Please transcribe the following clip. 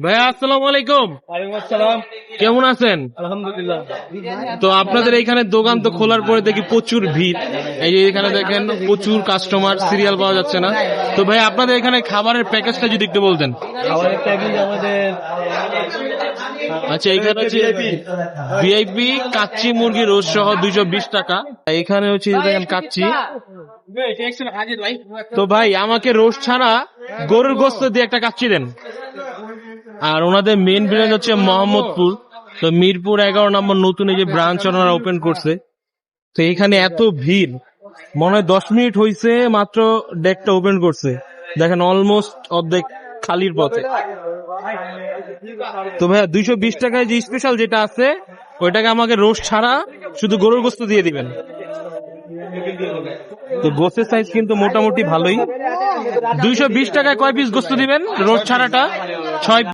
ভাইয়া আসসালামু আলাইকুম। ওয়ালাইকুম আসসালাম। কেমন আছেন? আলহামদুলিল্লাহ। তো আপনাদের এইখানে দোকান তো খোলার পরে দেখি প্রচুর ভিড়। এই যে এখানে দেখেন প্রচুর কাস্টমার, সিরিয়াল পাওয়া যাচ্ছে না। তো ভাই আপনাদের এখানে খাবারের প্যাকেজটা যদি একটু বলতেন। খাবারের প্যাকেজ আমাদের আচ্ছা, এখানে হচ্ছে ভিআইপি কাচ্চি মুরগি রোজ সহ 220 টাকা। এখানে হচ্ছে দেখেন কাচ্চি। তো ভাই আমাকে রোজ ছাড়া গরুর গোস্ত দিয়ে একটা কাচ্চি দেন। আর ওনাদের মেইন ব্রাঞ্চ হচ্ছে মোহাম্মদপুর। তো মিরপুর 11 নম্বর নতুন এই যে ব্রাঞ্চ ওনারা ওপেন করছে। তো এখানে এত ভিড়, মনে হয় 10 মিনিট হয়েছে মাত্র ডেকটা ওপেন করছে। দেখেন অলমোস্ট অর্ধেক খালির পথে। তো ভাইয়া 220 টাকায় যে স্পেশাল যেটা আছে ওইটাকে আমাকে রোস্ট ছাড়া শুধু গরুর গোস্ত দিয়ে দিবেন। তো গোস্তের সাইজ কিন্তু মোটামুটি ভালোই। 220 টাকায় কয় পিস গোস্ত দিবেন রোস্ট ছাড়াটা? 6